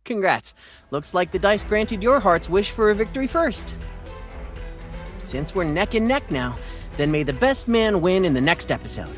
Congrats. Looks like the dice granted your heart's wish for a victory first. Since we're neck and neck now, then may the best man win in the next episode.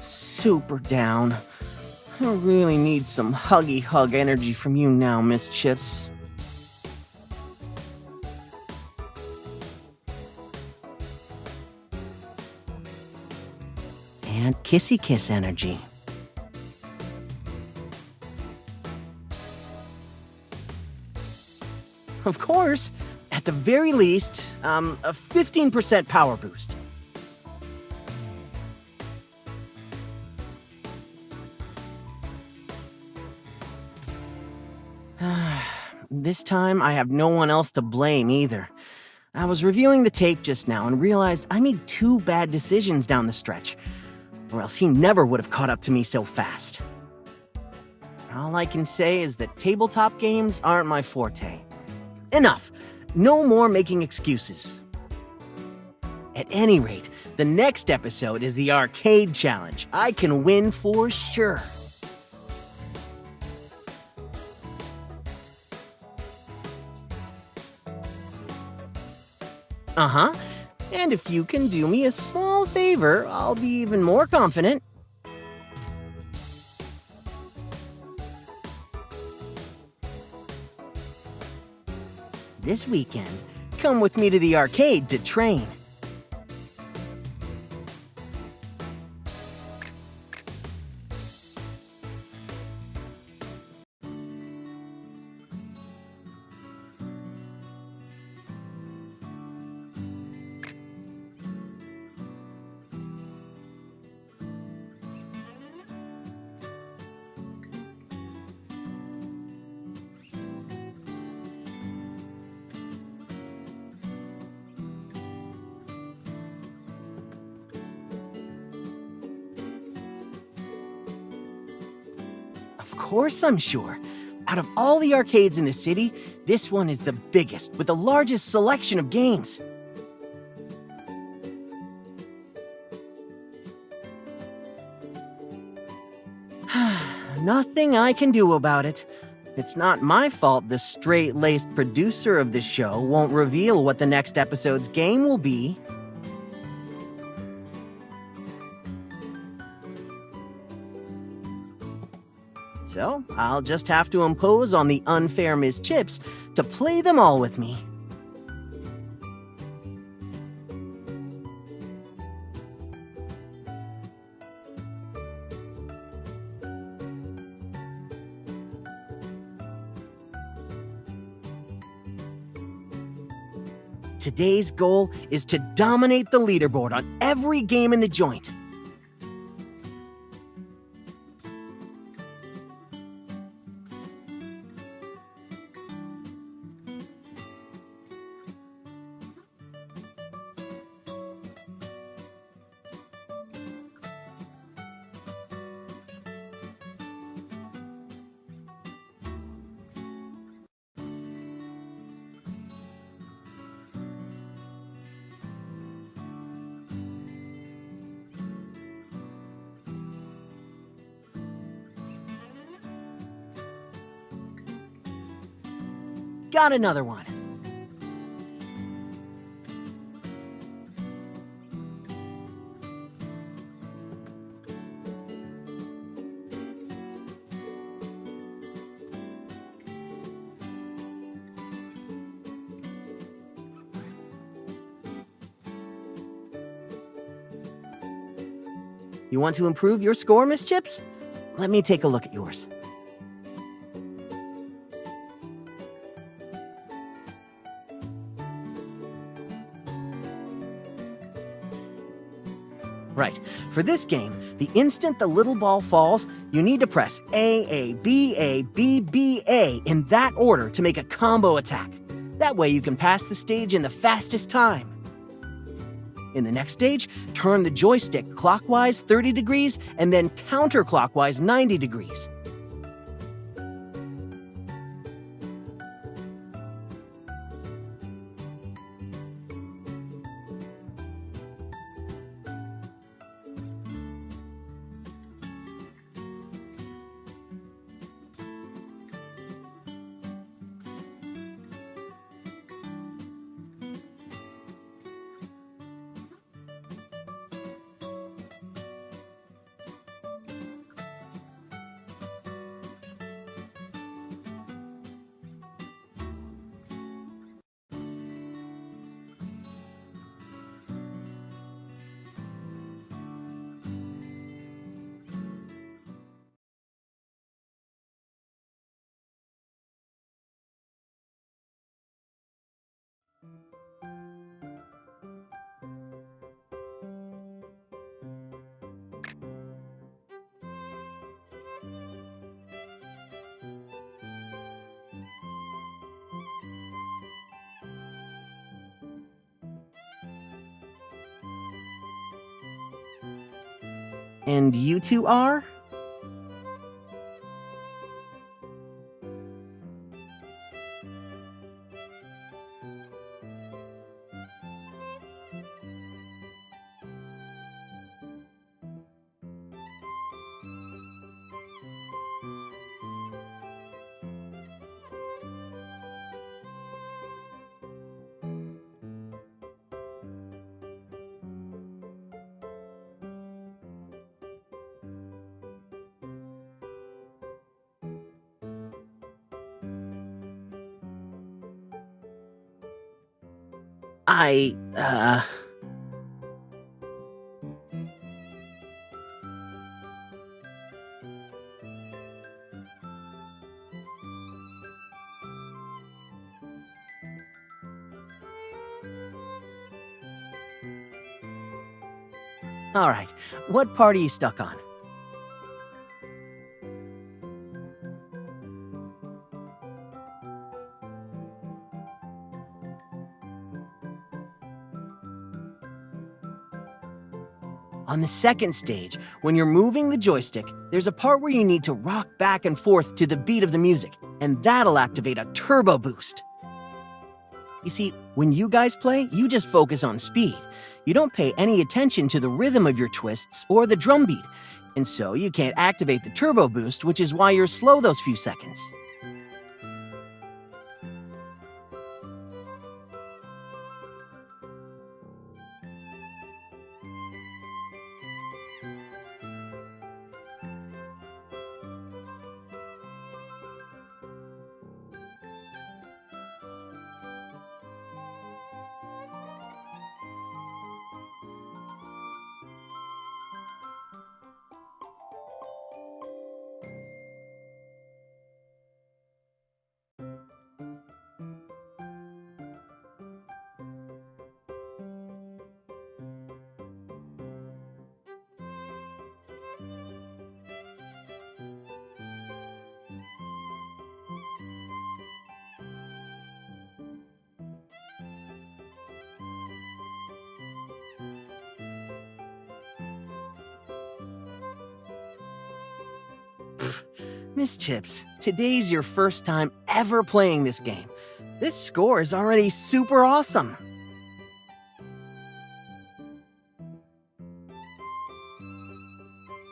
Super down. I really need some huggy hug energy from you now, Miss Chips. And kissy kiss energy. Of course, at the very least, a 15% power boost. This time, I have no one else to blame either. I was reviewing the tape just now and realized I made 2 bad decisions down the stretch, or else he never would have caught up to me so fast. All I can say is that tabletop games aren't my forte. Enough! No more making excuses. At any rate, the next episode is the arcade challenge. I can win for sure. Uh-huh. And if you can do me a small favor, I'll be even more confident. This weekend, come with me to the arcade to train. Of course I'm sure. Out of all the arcades in the city, this one is the biggest, with the largest selection of games. Nothing I can do about it. It's not my fault the straight-laced producer of this show won't reveal what the next episode's game will be. So, I'll just have to impose on the unfair Ms. Chips to play them all with me. Today's goal is to dominate the leaderboard on every game in the joint. Got another one. You want to improve your score, Miss Chips? Let me take a look at yours. Right. For this game, the instant the little ball falls, you need to press A, B, B, A in that order to make a combo attack. That way you can pass the stage in the fastest time. In the next stage, turn the joystick clockwise 30 degrees and then counterclockwise 90 degrees. And you two are? I, All right, what part are you stuck on? On the second stage, when you're moving the joystick, there's a part where you need to rock back and forth to the beat of the music, and that'll activate a turbo boost. You see, when you guys play, you just focus on speed. You don't pay any attention to the rhythm of your twists or the drum beat, and so you can't activate the turbo boost, which is why you're slow those few seconds. Miss Chips, today's your first time ever playing this game. This score is already super awesome.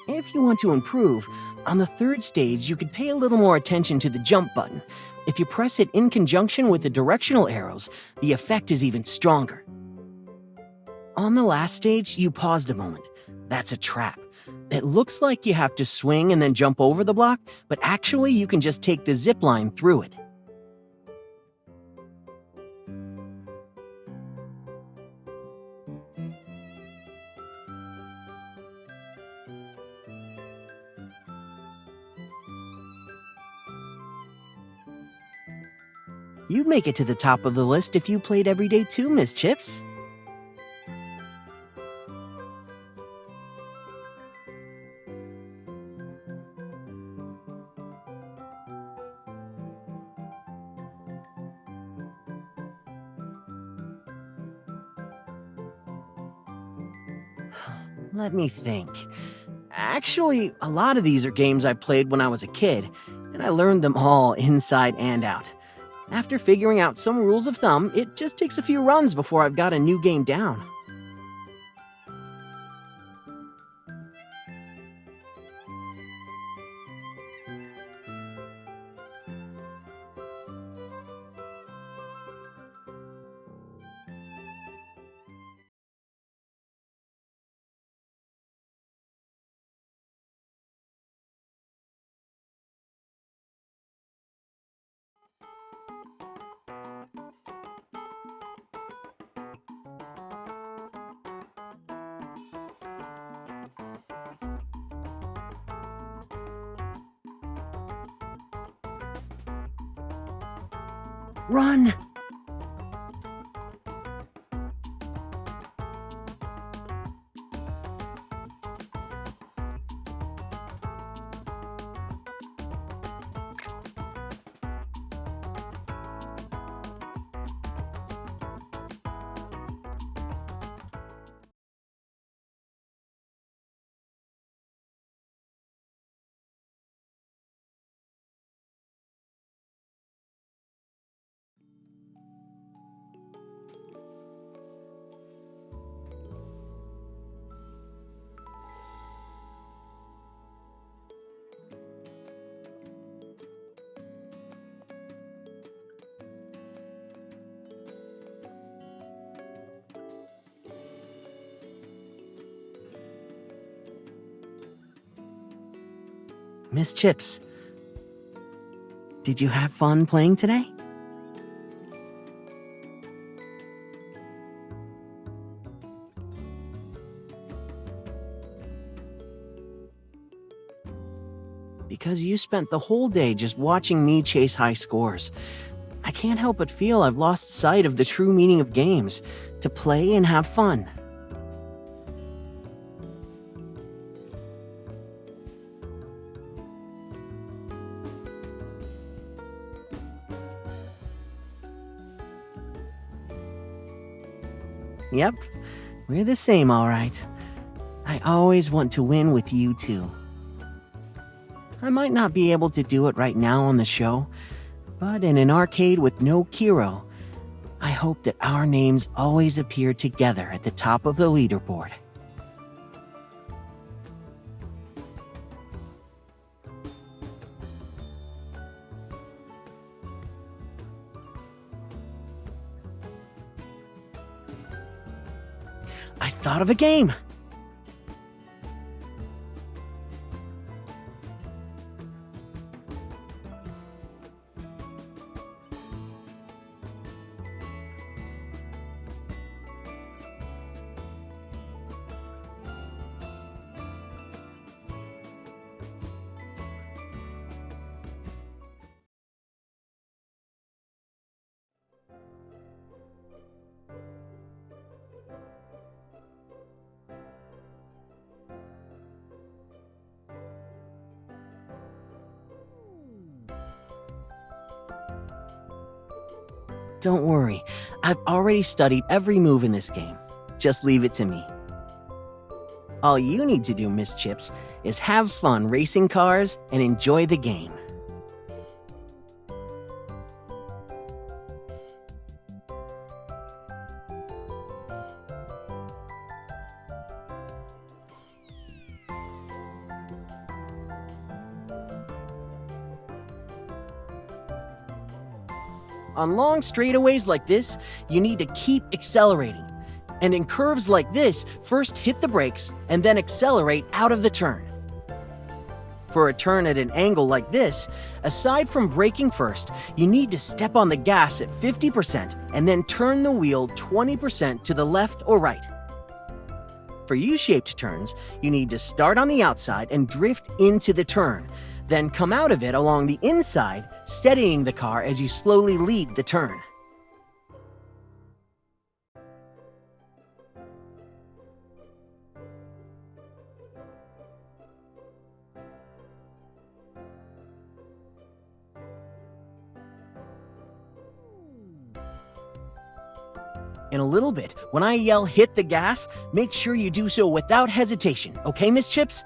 If you want to improve, on the third stage you could pay a little more attention to the jump button. If you press it in conjunction with the directional arrows, the effect is even stronger. On the last stage, you paused a moment. That's a trap. It looks like you have to swing and then jump over the block, but actually you can just take the zip line through it. You'd make it to the top of the list if you played every day too, Miss Chips. Let me think. Actually, a lot of these are games I played when I was a kid, and I learned them all inside and out. After figuring out some rules of thumb, it just takes a few runs before I've got a new game down. Run! Miss Chips, did you have fun playing today? Because you spent the whole day just watching me chase high scores. I can't help but feel I've lost sight of the true meaning of games, to play and have fun. Yep, we're the same, all right. I always want to win with you, too. I might not be able to do it right now on the show, but in an arcade with no Kiro, I hope that our names always appear together at the top of the leaderboard. I thought of a game! Don't worry, I've already studied every move in this game. Just leave it to me. All you need to do, Miss Chips, is have fun racing cars and enjoy the game. On long straightaways like this, you need to keep accelerating. And in curves like this, first hit the brakes and then accelerate out of the turn. For a turn at an angle like this, aside from braking first, you need to step on the gas at 50% and then turn the wheel 20% to the left or right. For U-shaped turns, you need to start on the outside and drift into the turn, then come out of it along the inside, steadying the car as you slowly lead the turn. In a little bit, when I yell hit the gas, make sure you do so without hesitation, okay, Miss Chips?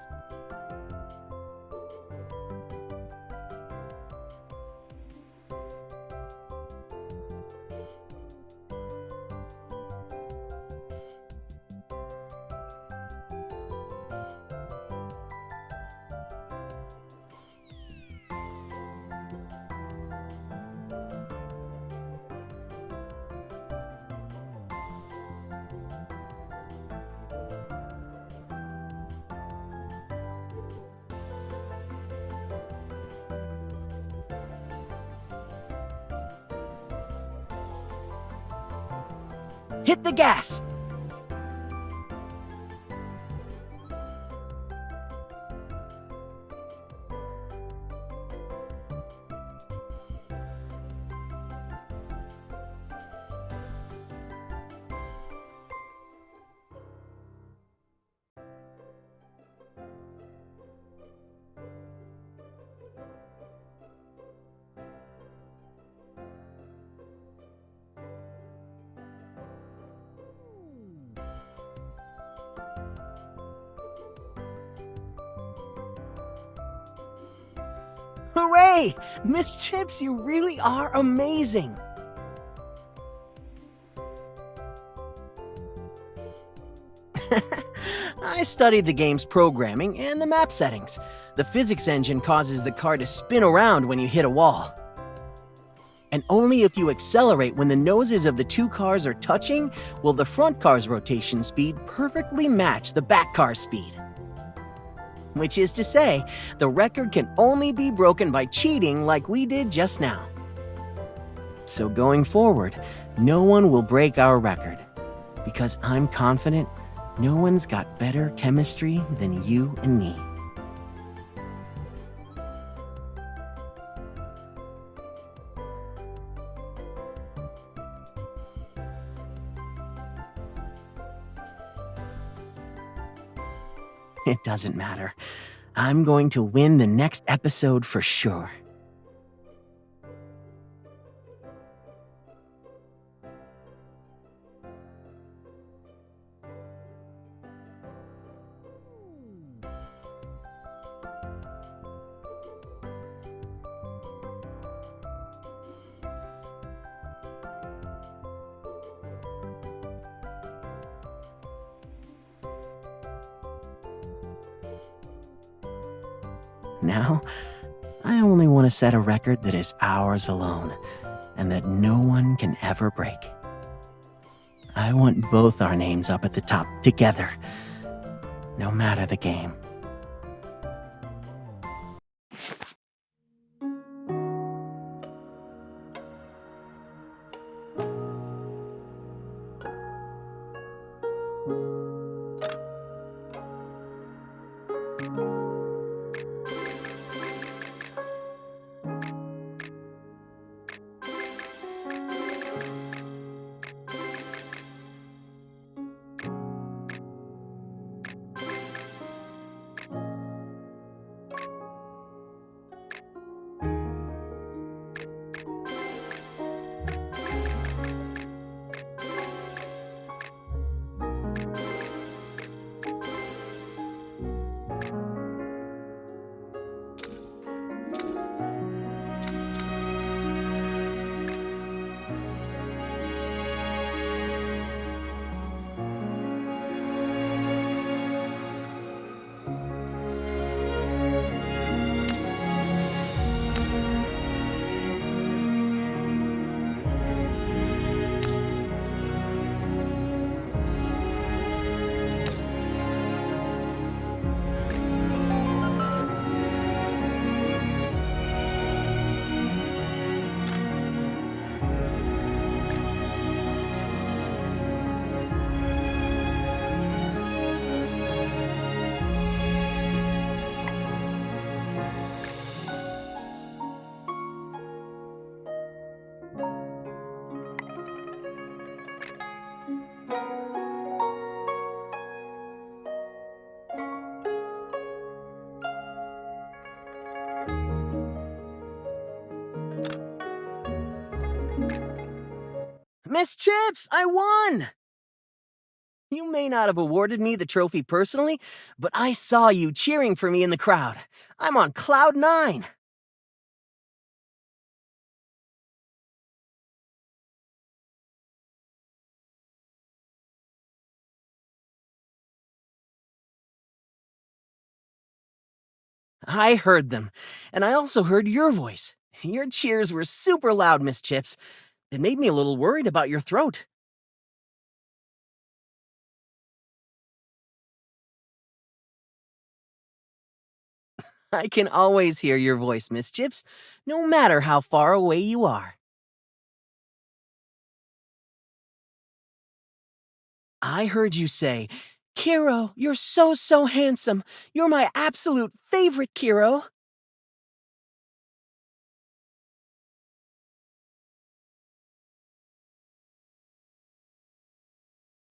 Hit the gas! Hooray! Miss Chips, you really are amazing! I studied the game's programming and the map settings. The physics engine causes the car to spin around when you hit a wall. And only if you accelerate when the noses of the two cars are touching will the front car's rotation speed perfectly match the back car's speed. Which is to say, the record can only be broken by cheating like we did just now. So going forward, no one will break our record, because I'm confident no one's got better chemistry than you and me. It doesn't matter. I'm going to win the next episode for sure. Now, I only want to set a record that is ours alone, and that no one can ever break. I want both our names up at the top together, no matter the game. Miss Chips, I won! You may not have awarded me the trophy personally, but I saw you cheering for me in the crowd. I'm on cloud 9. I heard them, and I also heard your voice. Your cheers were super loud, Miss Chips. It made me a little worried about your throat. I can always hear your voice, Miss Chips, no matter how far away you are. I heard you say, Kiro, you're so handsome. You're my absolute favorite, Kiro.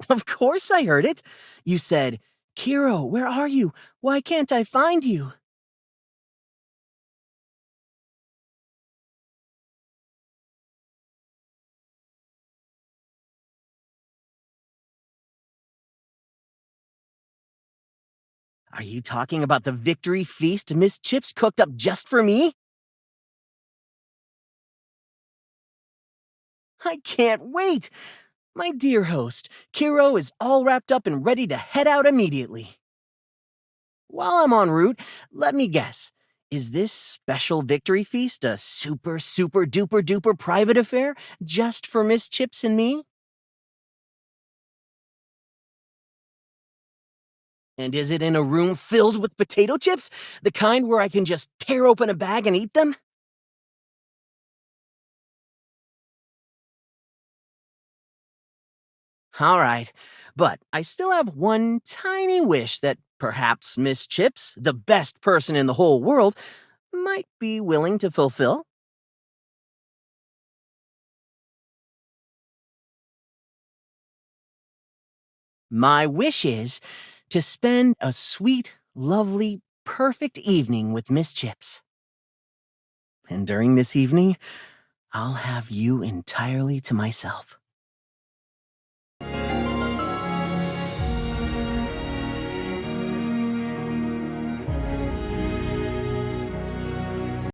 Of course I heard it. You said, Kiro, where are you? Why can't I find you? Are you talking about the victory feast Miss Chips cooked up just for me? I can't wait! My dear host, Kiro is all wrapped up and ready to head out immediately. While I'm en route, let me guess. Is this special victory feast a super duper duper private affair just for Miss Chips and me? And is it in a room filled with potato chips? The kind where I can just tear open a bag and eat them? All right, but I still have one tiny wish that perhaps Miss Chips, the best person in the whole world, might be willing to fulfill. My wish is to spend a sweet, lovely, perfect evening with Miss Chips. And during this evening, I'll have you entirely to myself.